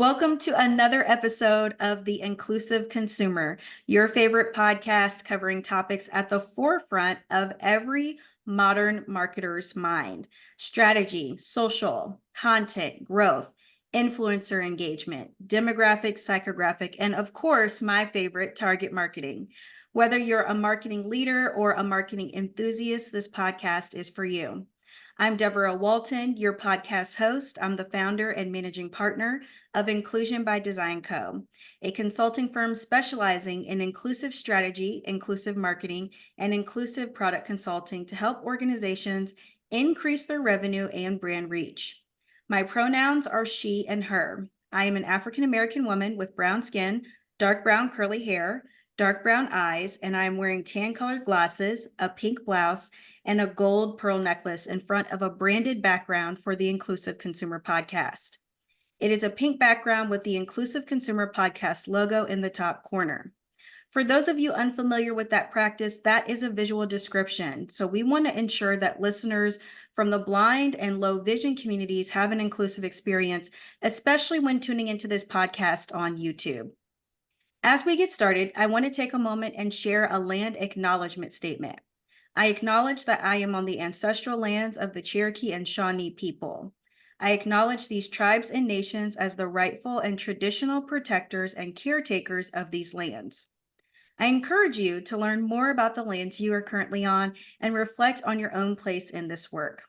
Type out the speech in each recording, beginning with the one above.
Welcome to another episode of The Inclusive Consumer, your favorite podcast covering topics at the forefront of every modern marketer's mind: strategy, social, content, growth, influencer engagement, demographic, psychographic, and of course, my favorite, target marketing. Whether you're a marketing leader or a marketing enthusiast, this podcast is for you. I'm Deborah Walton, your podcast host. I'm the founder and managing partner of Inclusion by Design Co., a consulting firm specializing in inclusive strategy, inclusive marketing, and inclusive product consulting to help organizations increase their revenue and brand reach. My pronouns are she and her. I am an African American woman with brown skin, dark brown curly hair, dark brown eyes, and I am wearing tan colored glasses, a pink blouse, and a gold pearl necklace in front of a branded background for the Inclusive Consumer Podcast. It is a pink background with the Inclusive Consumer Podcast logo in the top corner. For those of you unfamiliar with that practice, that is a visual description. So we want to ensure that listeners from the blind and low vision communities have an inclusive experience, especially when tuning into this podcast on YouTube. As we get started, I want to take a moment and share a land acknowledgement statement. I acknowledge that I am on the ancestral lands of the Cherokee and Shawnee people. I acknowledge these tribes and nations as the rightful and traditional protectors and caretakers of these lands. I encourage you to learn more about the lands you are currently on and reflect on your own place in this work.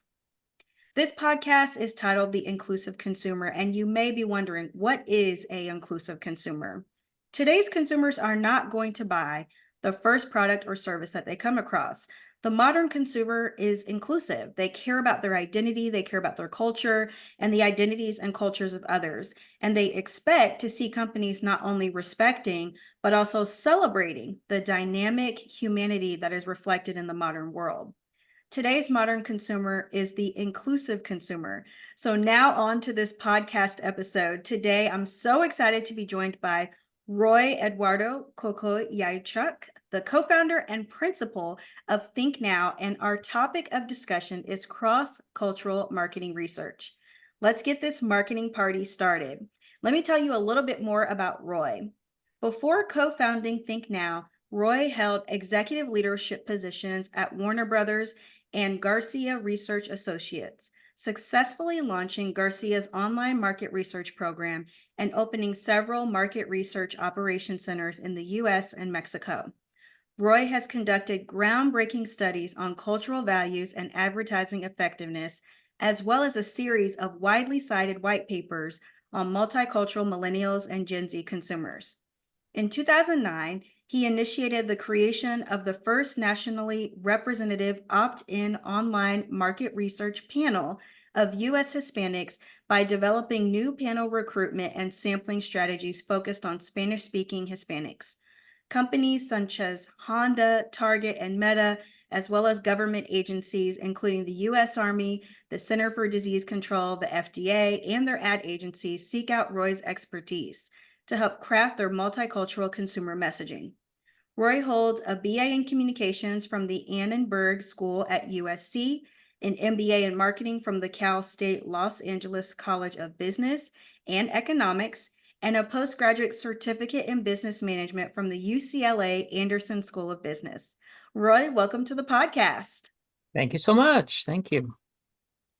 This podcast is titled The Inclusive Consumer, and you may be wondering, what is an inclusive consumer? Today's consumers are not going to buy the first product or service that they come across. The modern consumer is inclusive. They care about their identity, they care about their culture, and the identities and cultures of others. And they expect to see companies not only respecting, but also celebrating the dynamic humanity that is reflected in the modern world. Today's modern consumer is the inclusive consumer. So now on to this podcast episode. Today, I'm so excited to be joined by Roy Eduardo Kokoyachuk, the co-founder and principal of ThinkNow, and our topic of discussion is cross-cultural marketing research. Let's get this marketing party started. Let me tell you a little bit more about Roy. Before co-founding ThinkNow, Roy held executive leadership positions at Warner Brothers and Garcia Research Associates, successfully launching Garcia's online market research program and opening several market research operation centers in the U.S. and Mexico. Roy has conducted groundbreaking studies on cultural values and advertising effectiveness, as well as a series of widely cited white papers on multicultural millennials and Gen Z consumers. In 2009, he initiated the creation of the first nationally representative opt-in online market research panel of U.S. Hispanics by developing new panel recruitment and sampling strategies focused on Spanish-speaking Hispanics. Companies such as Honda, Target, and Meta, as well as government agencies, including the U.S. Army, the Center for Disease Control, the FDA, and their ad agencies, seek out Roy's expertise to help craft their multicultural consumer messaging. Roy holds a BA in Communications from the Annenberg School at USC, an MBA in Marketing from the Cal State Los Angeles College of Business and Economics, and a postgraduate certificate in Business Management from the UCLA Anderson School of Business. Roy, welcome to the podcast. Thank you so much. Thank you.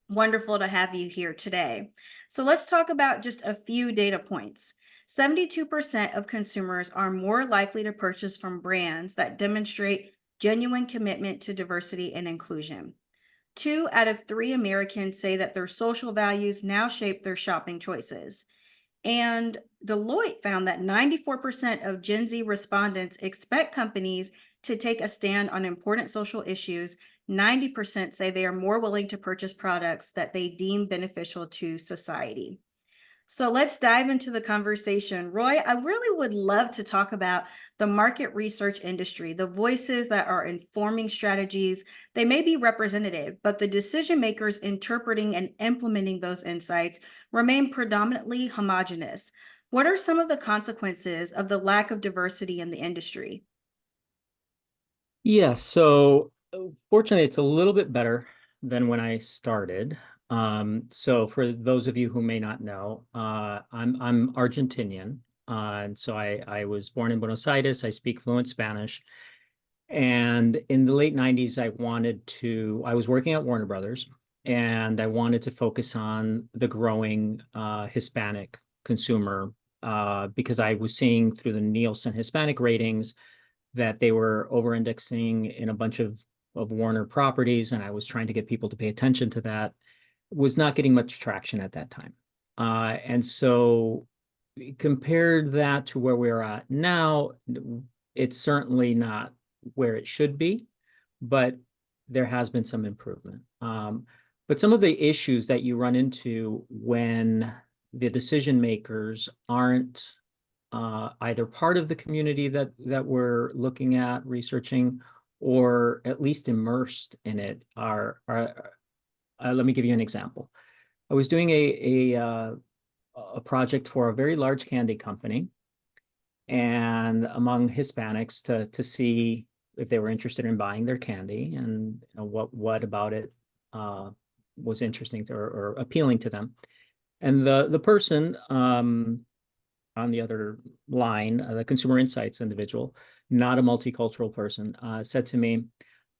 Wonderful to have you here today. So let's talk about just a few data points. 72% of consumers are more likely to purchase from brands that demonstrate genuine commitment to diversity and inclusion. 2 out of 3 Americans say that their social values now shape their shopping choices. And Deloitte found that 94% of Gen Z respondents expect companies to take a stand on important social issues. 90% say they are more willing to purchase products that they deem beneficial to society. So let's dive into the conversation. Roy, I really would love to talk about the market research industry, the voices that are informing strategies. They may be representative, but the decision makers interpreting and implementing those insights remain predominantly homogenous. What are some of the consequences of the lack of diversity in the industry? Yeah, so fortunately, it's a little bit better than when I started. So for those of you who may not know, I'm Argentinian. And so I was born in Buenos Aires. I speak fluent Spanish. And in the late 90s, I was working at Warner Brothers, and I wanted to focus on the growing Hispanic consumer because I was seeing through the Nielsen Hispanic ratings that they were over-indexing in a bunch of Warner properties, and I was trying to get people to pay attention to that. Was not getting much traction at that time. And so compared that to where we're at now, it's certainly not where it should be, but there has been some improvement. But some of the issues that you run into when the decision makers aren't either part of the community that we're looking at researching, or at least immersed in it are let me give you an example. I was doing a project for a very large candy company, and among Hispanics to see if they were interested in buying their candy, and what about it was interesting or appealing to them. And the person on the other line, the consumer insights individual, not a multicultural person, said to me,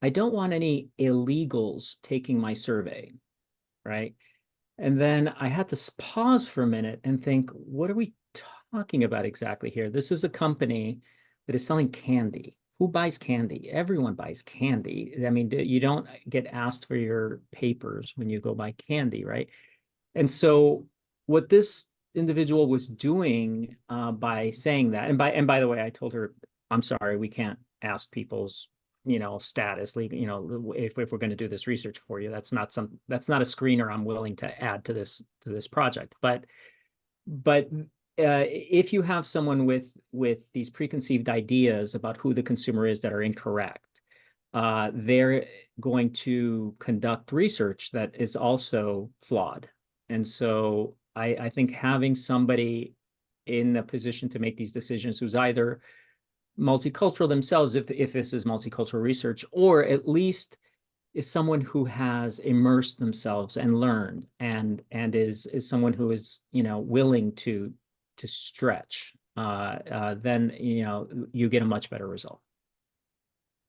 "I don't want any illegals taking my survey," right? And then I had to pause for a minute and think, what are we talking about exactly here? This is a company that is selling candy. Who buys candy? Everyone buys candy. I mean, you don't get asked for your papers when you go buy candy, right? And so what this individual was doing by saying that, and by the way, I told her, I'm sorry, we can't ask people's status, if we're going to do this research for you. That's not a screener I'm willing to add to this project. But if you have someone with these preconceived ideas about who the consumer is that are incorrect, they're going to conduct research that is also flawed. And so I think having somebody in a position to make these decisions who's either multicultural themselves, if this is multicultural research, or at least is someone who has immersed themselves and learned, and is someone who is willing to stretch, then you get a much better result.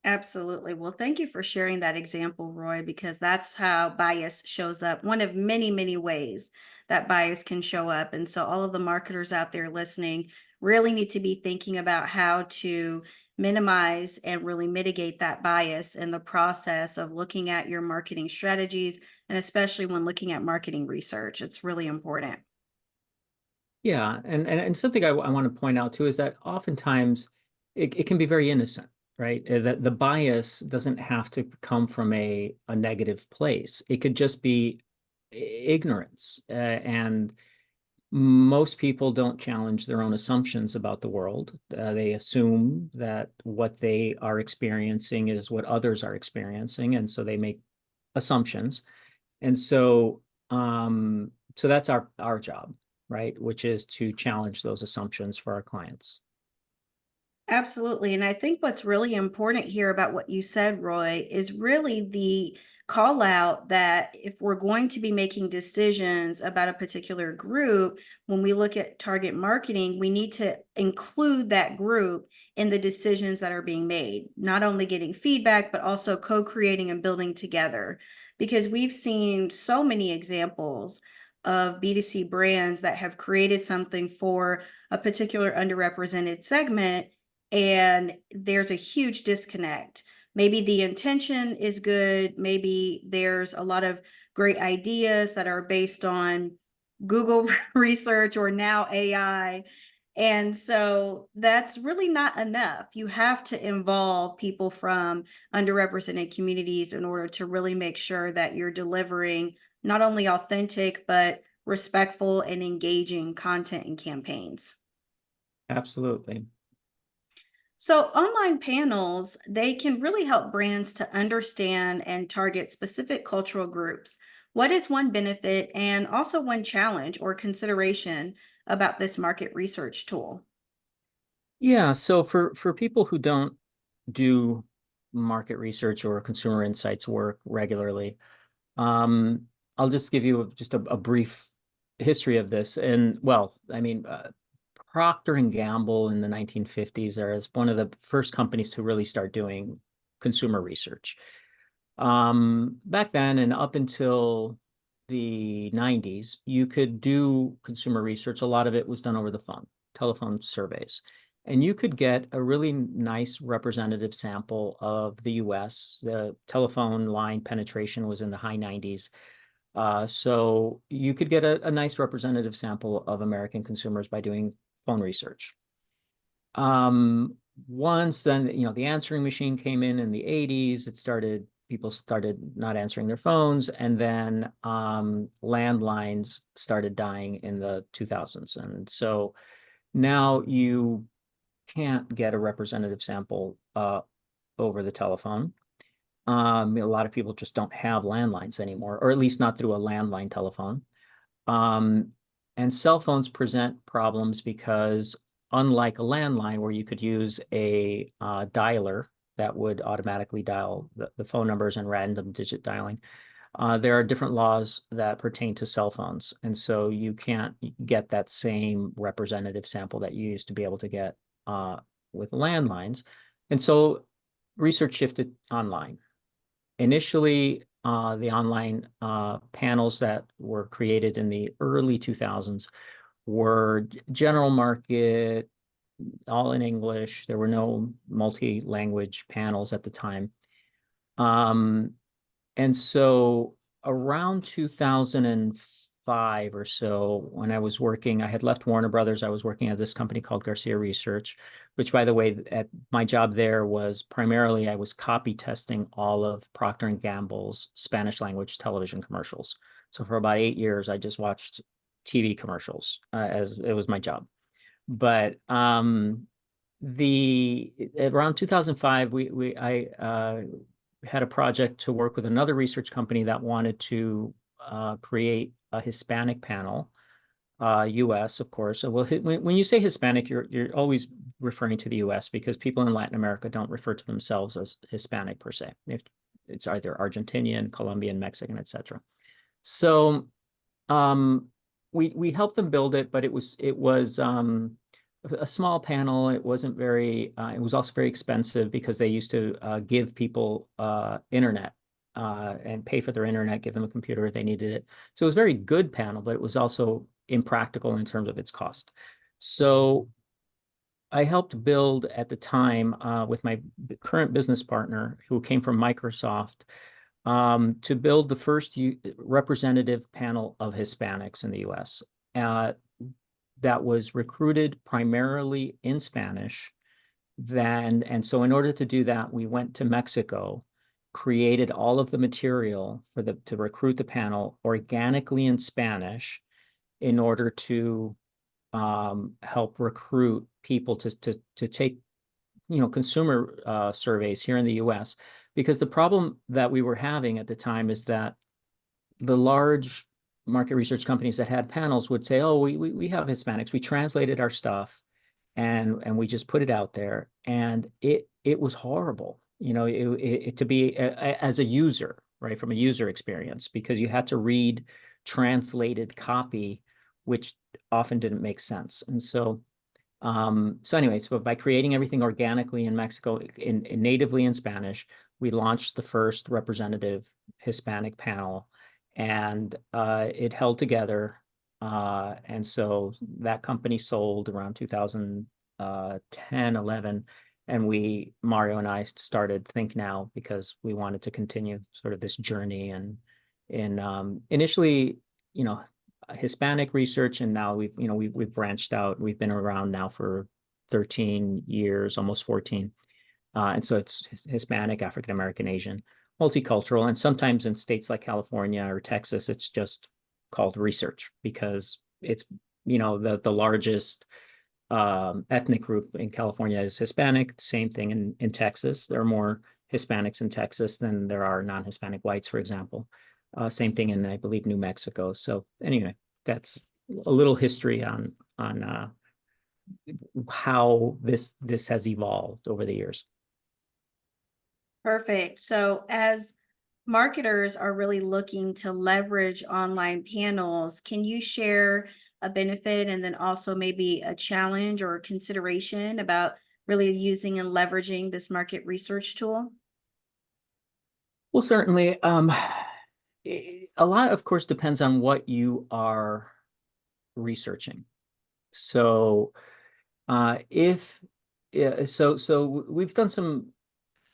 Absolutely. Well, thank you for sharing that example, Roy, because that's how bias shows up. One of many, many ways that bias can show up. And so, all of the marketers out there listening really need to be thinking about how to minimize and really mitigate that bias in the process of looking at your marketing strategies, and especially when looking at marketing research. It's really important. Yeah, and something I want to point out too is that oftentimes it can be very innocent, right? That the bias doesn't have to come from a negative place. It could just be ignorance, and most people don't challenge their own assumptions about the world. They assume that what they are experiencing is what others are experiencing, and so they make assumptions. And so that's our job, right? Which is to challenge those assumptions for our clients. Absolutely. And I think what's really important here about what you said, Roy, is really the call out that if we're going to be making decisions about a particular group, when we look at target marketing, we need to include that group in the decisions that are being made, not only getting feedback, but also co creating and building together. Because we've seen so many examples of B2C brands that have created something for a particular underrepresented segment, and there's a huge disconnect. Maybe the intention is good. Maybe there's a lot of great ideas that are based on Google research or now AI. And so that's really not enough. You have to involve people from underrepresented communities in order to really make sure that you're delivering not only authentic, but respectful and engaging content and campaigns. Absolutely. So online panels, they can really help brands to understand and target specific cultural groups. What is one benefit and also one challenge or consideration about this market research tool? Yeah, so for people who don't do market research or consumer insights work regularly, I'll just give you just a brief history of this. And well, I mean, Procter and Gamble in the 1950s are as one of the first companies to really start doing consumer research. Back then and up until the 90s, you could do consumer research. A lot of it was done over the phone, telephone surveys. And you could get a really nice representative sample of the US. The telephone line penetration was in the high 90s. So you could get a nice representative sample of American consumers by doing phone research. Once then, the answering machine came in the 80s, people started not answering their phones, and then landlines started dying in the 2000s. And so now you can't get a representative sample over the telephone. A lot of people just don't have landlines anymore, or at least not through a landline telephone. Um, and cell phones present problems because unlike a landline where you could use a dialer that would automatically dial the phone numbers and random digit dialing, there are different laws that pertain to cell phones. And so you can't get that same representative sample that you used to be able to get with landlines. And so research shifted online. Initially, the online panels that were created in the early 2000s were general market, all in English. There were no multi-language panels at the time. And so around 2005 or so, when I was working, I had left Warner Brothers. I was working at this company called Garcia Research, which, by the way, at my job there was primarily I was copy testing all of Procter and Gamble's Spanish language television commercials. So for about 8 years, I just watched TV commercials as it was my job. But the around 2005, I had a project to work with another research company that wanted to create a Hispanic panel, U.S. of course. So, well, when you say Hispanic, you're always referring to the U.S. because people in Latin America don't refer to themselves as Hispanic per se. It's either Argentinian, Colombian, Mexican, etc. So we helped them build it, but it was a small panel. It wasn't very, it was also very expensive because they used to give people internet and pay for their internet, give them a computer if they needed it. So it was a very good panel, but it was also impractical in terms of its cost. So I helped build at the time with my current business partner who came from Microsoft to build the first representative panel of Hispanics in the US. That was recruited primarily in Spanish. And so in order to do that, we went to Mexico, created all of the material to recruit the panel organically in Spanish in order to help recruit people to take consumer surveys here in the US. Because the problem that we were having at the time is that the large market research companies that had panels would say, oh, we have Hispanics. We translated our stuff and we just put it out there. And it was horrible, to be as a user, right, from a user experience, because you had to read translated copy, which often didn't make sense. And so anyways, but by creating everything organically in Mexico, in natively in Spanish, we launched the first representative Hispanic panel, and it held together. And so that company sold around 2010, 11, and Mario and I started ThinkNow because we wanted to continue sort of this journey and initially, Hispanic research, and now we've branched out. We've been around now for 13 years, almost 14. And so it's Hispanic, African American, Asian, multicultural, and sometimes in states like California or Texas, it's just called research because it's the largest ethnic group in California is Hispanic. Same thing in Texas. There are more Hispanics in Texas than there are non-Hispanic whites, for example. Same thing in, I believe, New Mexico. So anyway, that's a little history on how this has evolved over the years. Perfect. So as marketers are really looking to leverage online panels, can you share a benefit and then also maybe a challenge or consideration about really using and leveraging this market research tool? Well, certainly, a lot, of course, depends on what you are researching. So, if yeah, so we've done some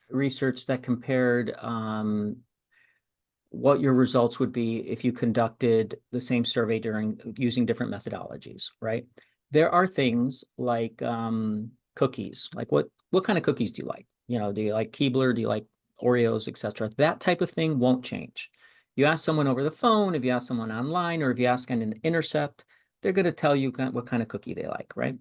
research that compared what your results would be if you conducted the same survey during using different methodologies, right? There are things like cookies, like what kind of cookies do you like? Do you like Keebler? Do you like Oreos, etc.? That type of thing won't change. You ask someone over the phone, if you ask someone online, or if you ask on an intercept, they're going to tell you what kind of cookie they like, right?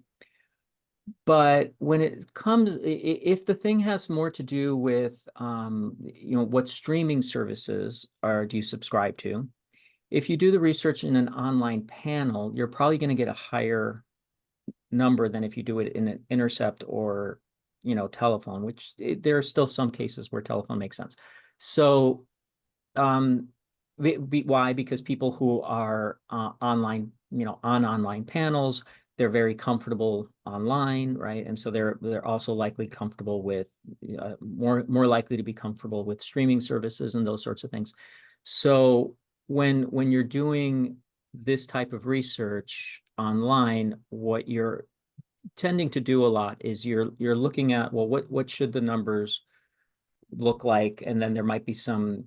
But when it comes, if the thing has more to do with, what streaming services do you subscribe to? If you do the research in an online panel, you're probably going to get a higher number than if you do it in an intercept or, telephone, which there are still some cases where telephone makes sense. So, um, why? Because people who are online, on online panels, they're very comfortable online, right? And so they're also likely comfortable with more likely to be comfortable with streaming services and those sorts of things. So when you're doing this type of research online, what you're tending to do a lot is you're looking at, well, what should the numbers look like, and then there might be some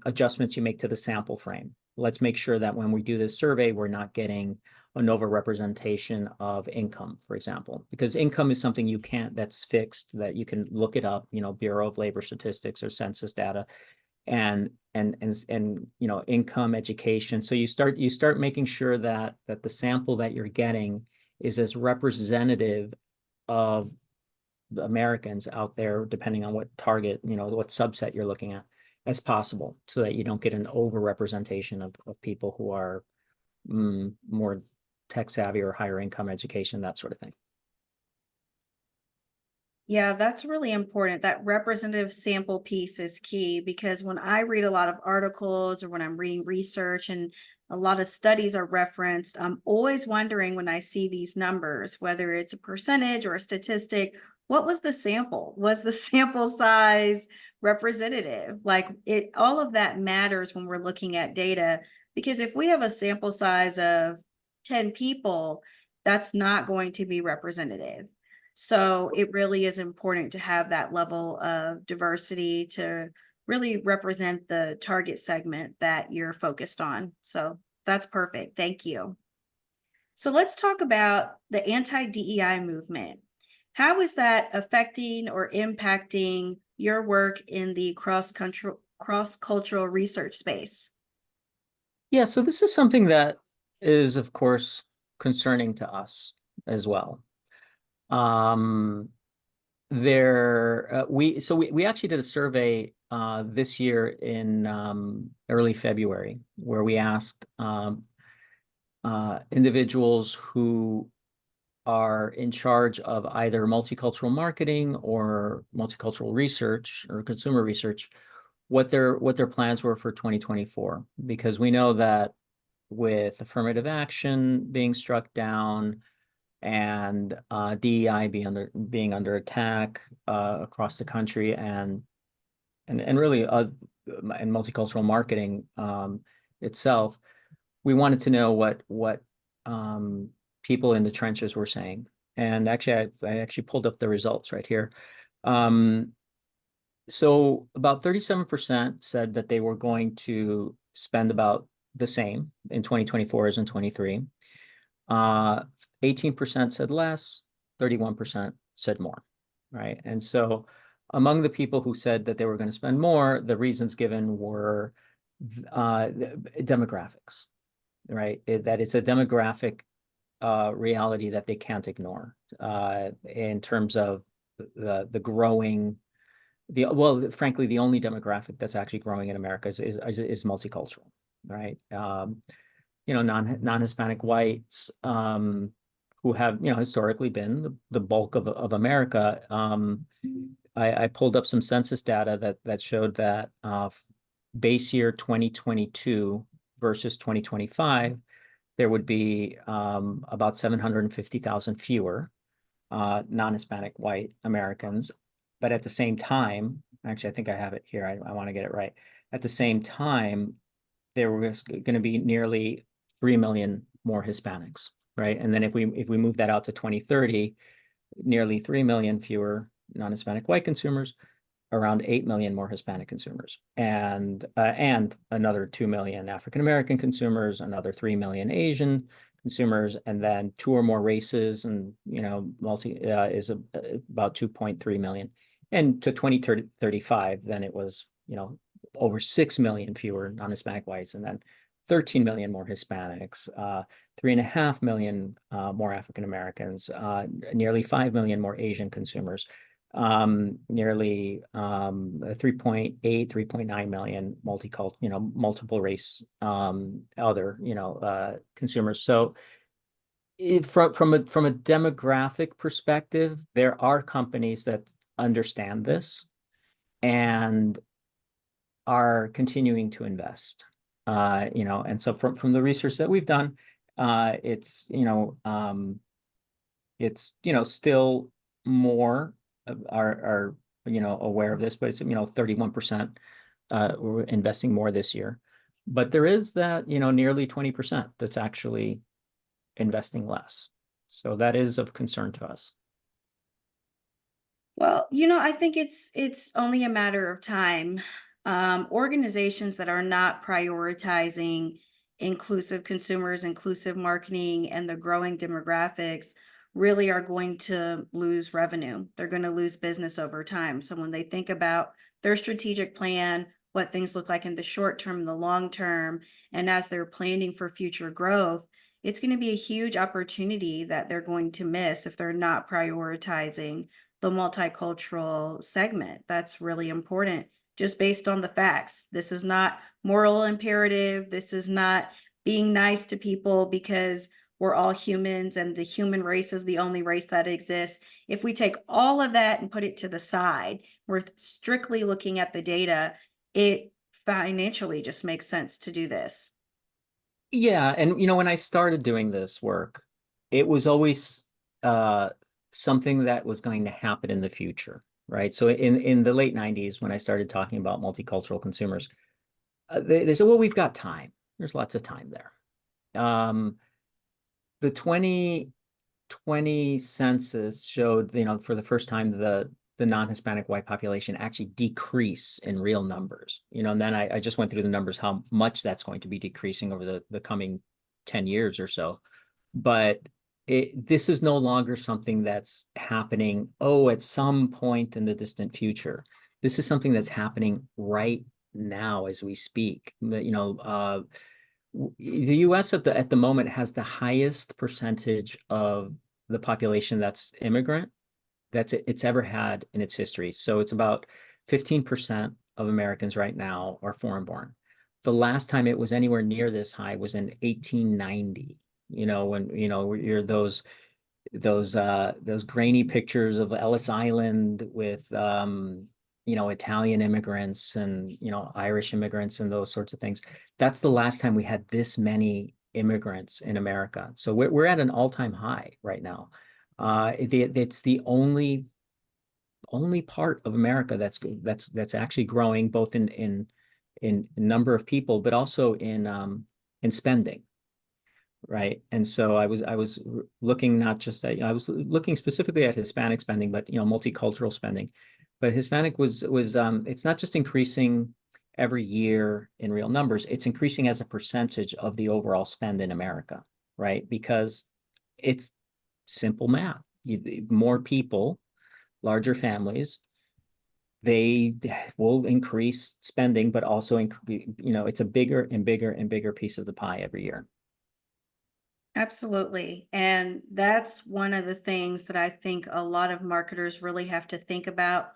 adjustments you make to the sample frame. Let's make sure that when we do this survey, we're not getting an overrepresentation of income, for example, because income is something that's fixed, that you can look it up, Bureau of Labor Statistics or census data, and income, education. So you start making sure that the sample that you're getting is as representative of Americans out there, depending on what target, what subset you're looking at, as possible, so that you don't get an overrepresentation of people who are more tech savvy or higher income education, that sort of thing. Yeah, that's really important. That representative sample piece is key because when I read a lot of articles or when I'm reading research and a lot of studies are referenced, I'm always wondering when I see these numbers, whether it's a percentage or a statistic, what was the sample? Was the sample size representative? Like all of that matters when we're looking at data because if we have a sample size of 10 people, that's not going to be representative. So it really is important to have that level of diversity to really represent the target segment that you're focused on. So that's perfect. Thank you. So let's talk about the anti-DEI movement. How is that affecting or impacting your work in the cross-cultural research space? Yeah, so this is something that is, of course, concerning to us as well. Um, we actually did a survey this year in early February, where we asked individuals who are in charge of either multicultural marketing or multicultural research or consumer research what their plans were for 2024, because we know that with affirmative action being struck down and DEI being under attack across the country, and really and multicultural marketing itself, we wanted to know what people in the trenches were saying. And actually, I actually pulled up the results right here. Um, so about 37% said that they were going to spend about the same in 2024 as in 23. 18% said less, 31% said more, right? And so among the people who said that they were going to spend more, the reasons given were demographics, right? That it's a demographic reality that they can't ignore in terms of the growing, frankly, the only demographic that's actually growing in America is multicultural, right? Non-Hispanic whites who have historically been the bulk of America, I pulled up some census data that showed that base year 2022 versus 2025, there would be about 750,000 fewer non-Hispanic white Americans. But at the same time, actually, I think I have it here. I want to get it right. At the same time, there was going to be nearly 3 million more Hispanics, right? And then if we move that out to 2030, nearly 3 million fewer non-Hispanic white consumers, around 8 million more Hispanic consumers, and another 2 million African American consumers, another 3 million Asian consumers, and then two or more races, and is about 2.3 million. And to 2035, then it was over 6 million fewer non-Hispanic whites, and then 13 million more Hispanics, 3.5 million more African Americans, nearly 5 million more Asian consumers, nearly 3.8, 3.9 million multiple race other consumers. So from a demographic perspective, there are companies that understand this and are continuing to invest. And so from the research that we've done, it's still more are aware of this, but it's 31% we're investing more this year. But there is that nearly 20% that's actually investing less. So that is of concern to us. Well, I think it's only a matter of time. Organizations that are not prioritizing inclusive consumers, inclusive marketing, and the growing demographics really are going to lose revenue. They're going to lose business over time. So when they think about their strategic plan, what things look like in the short term, the long term, and as they're planning for future growth, it's going to be a huge opportunity that they're going to miss if they're not prioritizing the multicultural segment. That's really important, just based on the facts. This is not moral imperative. This is not being nice to people because we're all humans and the human race is the only race that exists. If we take all of that and put it to the side, we're strictly looking at the data, it financially just makes sense to do this. Yeah, and when I started doing this work, it was always something that was going to happen in the future, right? So in the late 90s, when I started talking about multicultural consumers, they said, well, we've got time. There's lots of time there. The 2020 census showed, for the first time, the non-Hispanic white population actually decrease in real numbers. And then I just went through the numbers, how much that's going to be decreasing over the coming 10 years or so. But this is no longer something that's happening, at some point in the distant future. This is something that's happening right now as we speak. The U.S. at the moment has the highest percentage of the population that's immigrant it's ever had in its history. So it's about 15% of Americans right now are foreign born. The last time it was anywhere near this high was in 1890. When you're those grainy pictures of Ellis Island with Italian immigrants and Irish immigrants and those sorts of things. That's the last time we had this many immigrants in America. So we're at an all-time high right now. It's the only part of America that's actually growing, both in number of people, but also in spending. Right. And so I was looking not just at, I was looking specifically at Hispanic spending, but multicultural spending. But Hispanic was it's not just increasing every year in real numbers, it's increasing as a percentage of the overall spend in America, right? Because it's simple math. More people, larger families, they will increase spending, but also it's a bigger and bigger and bigger piece of the pie every year. Absolutely. And that's one of the things that I think a lot of marketers really have to think about,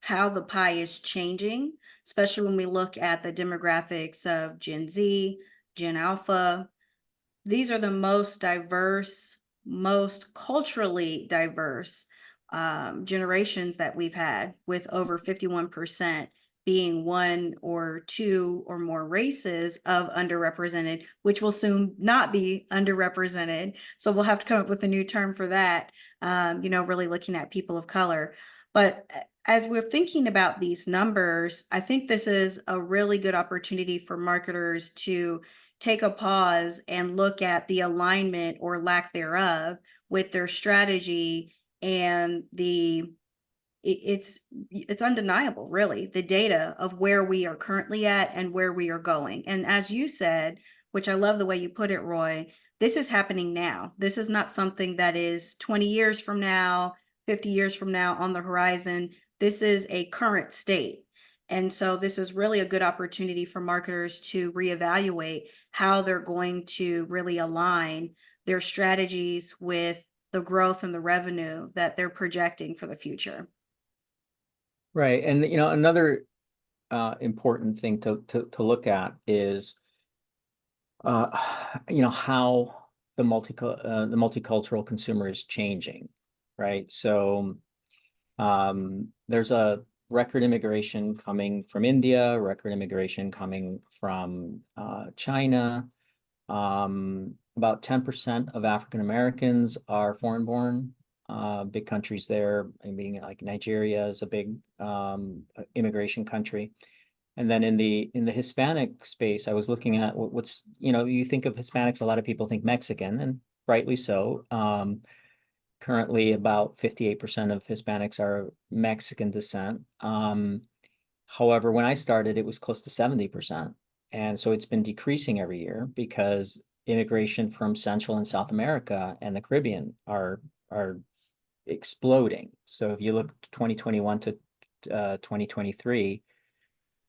how the pie is changing, especially when we look at the demographics of Gen Z, Gen Alpha. These are the most diverse, most culturally diverse generations that we've had, with over 51% being one or two or more races of underrepresented, which will soon not be underrepresented. So we'll have to come up with a new term for that, really looking at people of color. But as we're thinking about these numbers, I think this is a really good opportunity for marketers to take a pause and look at the alignment or lack thereof with their strategy and it's undeniable, really, the data of where we are currently at and where we are going. And as you said, which I love the way you put it, Roy, this is happening now. This is not something that is 20 years from now, 50 years from now on the horizon. This is a current state. And so this is really a good opportunity for marketers to reevaluate how they're going to really align their strategies with the growth and the revenue that they're projecting for the future. Right. And, another important thing to look at is, how the multicultural consumer is changing, right? So there's a record immigration coming from India, record immigration coming from China. About 10% of African Americans are foreign born. Big countries there, I mean, like Nigeria is a big immigration country. And then in the Hispanic space, I was looking at what's, you think of Hispanics, a lot of people think Mexican, and rightly so. Currently, about 58% of Hispanics are Mexican descent. However, when I started, it was close to 70%. And so it's been decreasing every year because immigration from Central and South America and the Caribbean are exploding. So if you look 2021 to 2023,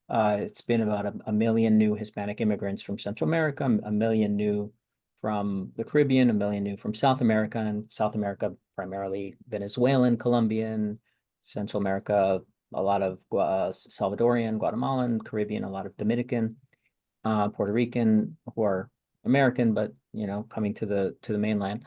it's been about a million new Hispanic immigrants from Central America, a million new from the Caribbean, a million new from South America, and South America primarily Venezuelan, Colombian, Central America, a lot of Salvadorian, Guatemalan, Caribbean, a lot of Dominican, Puerto Rican, who are American, but coming to the mainland.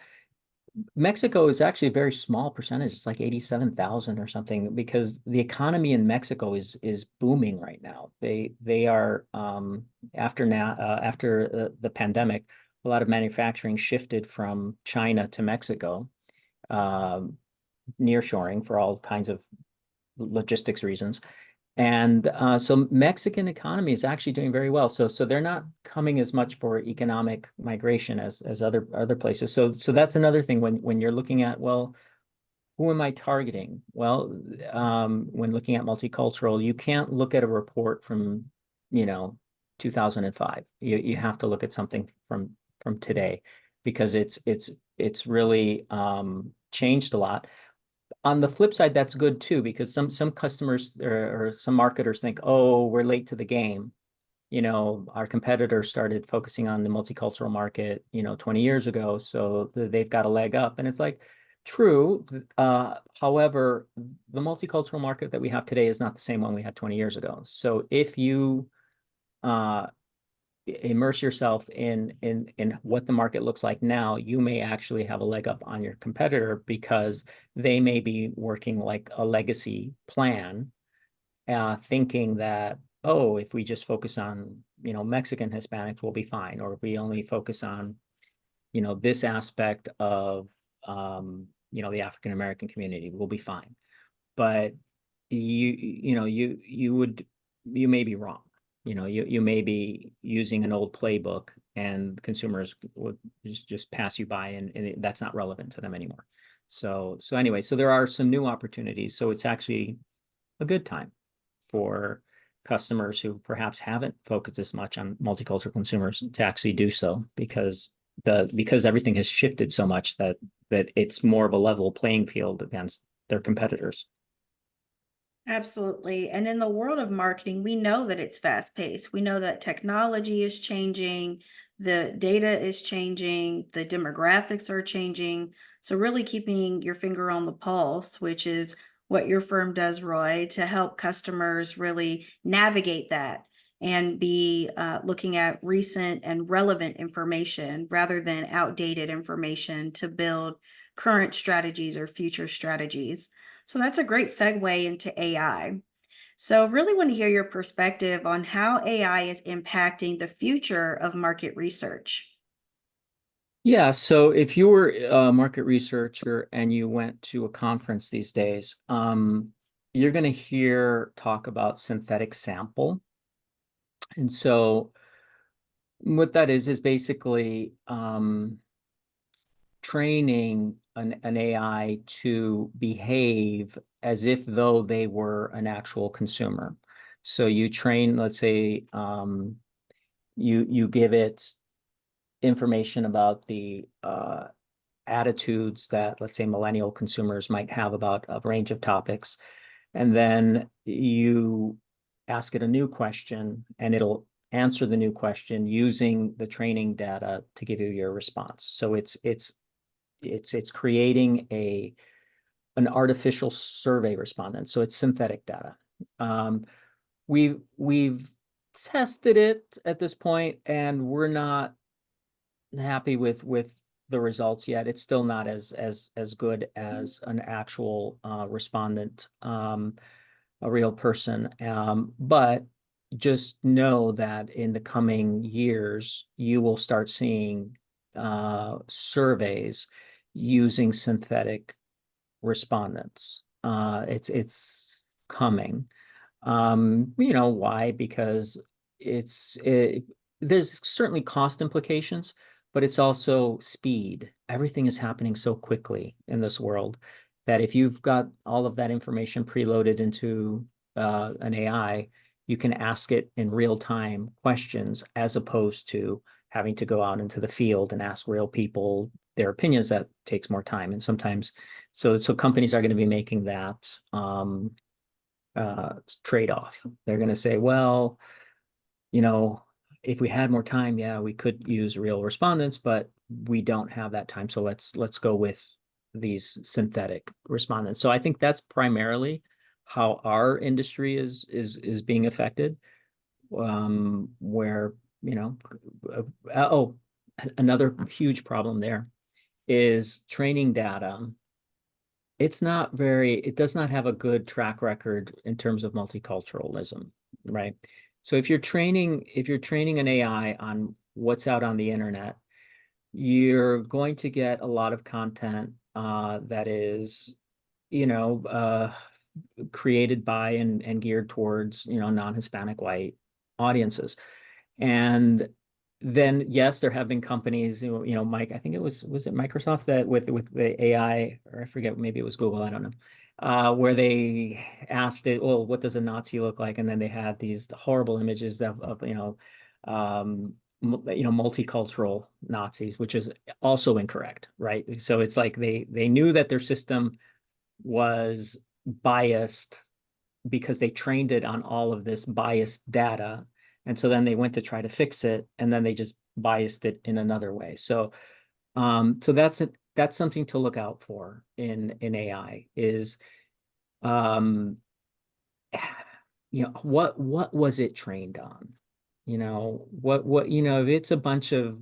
Mexico is actually a very small percentage. It's like 87,000 or something, because the economy in Mexico is booming right now. They are after the pandemic, a lot of manufacturing shifted from China to Mexico, nearshoring for all kinds of logistics reasons. And so Mexican economy is actually doing very well. So they're not coming as much for economic migration as other places. So that's another thing when you're looking at, well, who am I targeting? Well, when looking at multicultural, you can't look at a report from 2005. You have to look at something from today, because it's really changed a lot. On the flip side, that's good too, because some customers or some marketers think, oh, we're late to the game. Our competitors started focusing on the multicultural market, 20 years ago, so they've got a leg up. And it's like, true. However, the multicultural market that we have today is not the same one we had 20 years ago. So if you immerse yourself in what the market looks like now, you may actually have a leg up on your competitor, because they may be working like a legacy plan, thinking that, oh, if we just focus on Mexican Hispanics, we'll be fine, or if we only focus on this aspect of the African American community, we'll be fine. But you may be wrong. You may be using an old playbook, and consumers would just pass you by, and that's not relevant to them anymore. So anyway, so there are some new opportunities. So it's actually a good time for customers who perhaps haven't focused as much on multicultural consumers to actually do so, because everything has shifted so much that it's more of a level playing field against their competitors. Absolutely. And in the world of marketing, we know that it's fast paced. We know that technology is changing, the data is changing, the demographics are changing. So, really keeping your finger on the pulse, which is what your firm does, Roy, to help customers really navigate that and be looking at recent and relevant information rather than outdated information to build current strategies or future strategies. So that's a great segue into AI. So, really want to hear your perspective on how AI is impacting the future of market research. Yeah, so if you were a market researcher and you went to a conference these days, you're going to hear talk about synthetic sample. And so what that is basically training an AI to behave as if though they were an actual consumer. So you train, let's say, you give it information about the attitudes that, let's say, millennial consumers might have about a range of topics. And then you ask it a new question and it'll answer the new question using the training data to give you your response. So it's creating an artificial survey respondent. So it's synthetic data. We've tested it at this point, and we're not happy with the results yet. It's still not as good as an actual respondent, a real person. But just know that in the coming years, you will start seeing surveys using synthetic respondents. It's coming. Why? Because there's certainly cost implications, but it's also speed. Everything is happening so quickly in this world that if you've got all of that information preloaded into an AI, you can ask it in real time questions as opposed to having to go out into the field and ask real people their opinions. That takes more time. And sometimes, so companies are going to be making that trade-off. They're going to say, well, you know, if we had more time, yeah, we could use real respondents, but we don't have that time. So let's go with these synthetic respondents. So I think that's primarily how our industry is being affected. Where, oh, another huge problem there is training data. It does not have a good track record in terms of multiculturalism, right? So if you're training an AI on what's out on the internet, you're going to get a lot of content that is, you know, created by and geared towards, non-Hispanic white audiences. And then, yes, there have been companies, Mike, I think was it Microsoft that with the AI, or I forget, maybe it was Google, I don't know, where they asked it, well, what does a Nazi look like? And then they had these horrible images of multicultural Nazis, which is also incorrect, right? So it's like they knew that their system was biased because they trained it on all of this biased data. And so then they went to try to fix it, and then they just biased it in another way. So that's something to look out for in AI is um what was it trained on? If it's a bunch of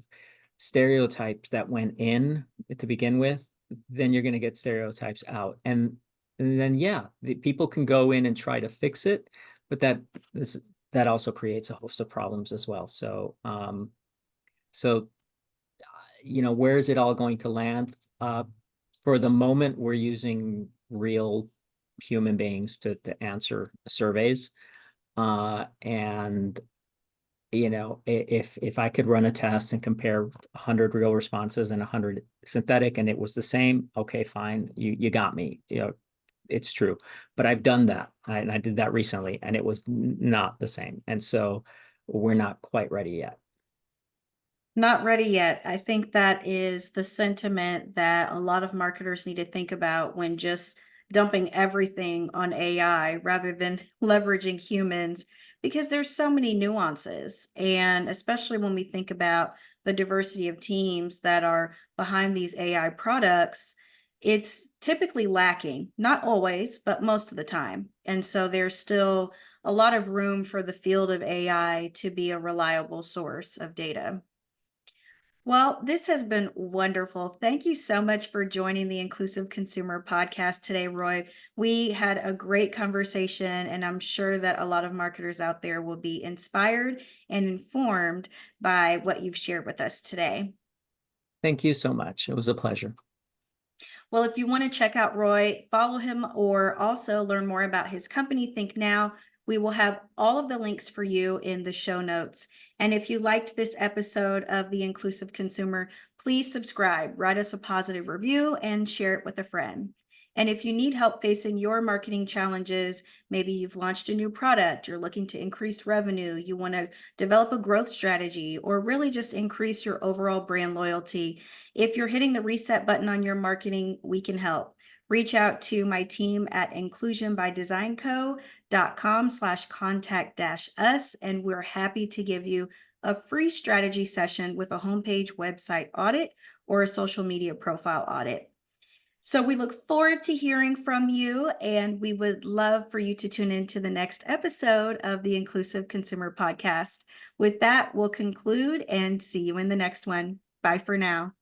stereotypes that went in to begin with, then you're going to get stereotypes out. And then, yeah, the people can go in and try to fix it, but that also creates a host of problems as well. So where is it all going to land? For the moment, we're using real human beings to answer surveys. And if I could run a test and compare 100 real responses and 100 synthetic and it was the same, okay, fine, you got me. It's true. But I've done that, and I did that recently, and it was not the same. And so we're not quite ready yet. Not ready yet. I think that is the sentiment that a lot of marketers need to think about when just dumping everything on AI rather than leveraging humans, because there's so many nuances. And especially when we think about the diversity of teams that are behind these AI products, it's typically lacking, not always, but most of the time. And so there's still a lot of room for the field of AI to be a reliable source of data. Well, this has been wonderful. Thank you so much for joining the Inclusive Consumer podcast today, Roy. We had a great conversation, and I'm sure that a lot of marketers out there will be inspired and informed by what you've shared with us today. Thank you so much. It was a pleasure. Well, if you want to check out Roy, follow him, or also learn more about his company, ThinkNow, we will have all of the links for you in the show notes. And if you liked this episode of The Inclusive Consumer, please subscribe, write us a positive review, and share it with a friend. And if you need help facing your marketing challenges, maybe you've launched a new product, you're looking to increase revenue, you want to develop a growth strategy, or really just increase your overall brand loyalty, if you're hitting the reset button on your marketing, we can help. Reach out to my team at inclusionbydesignco.com/contact-us, and we're happy to give you a free strategy session with a homepage website audit or a social media profile audit. So we look forward to hearing from you, and we would love for you to tune into the next episode of the Inclusive Consumer Podcast. With that, we'll conclude and see you in the next one. Bye for now.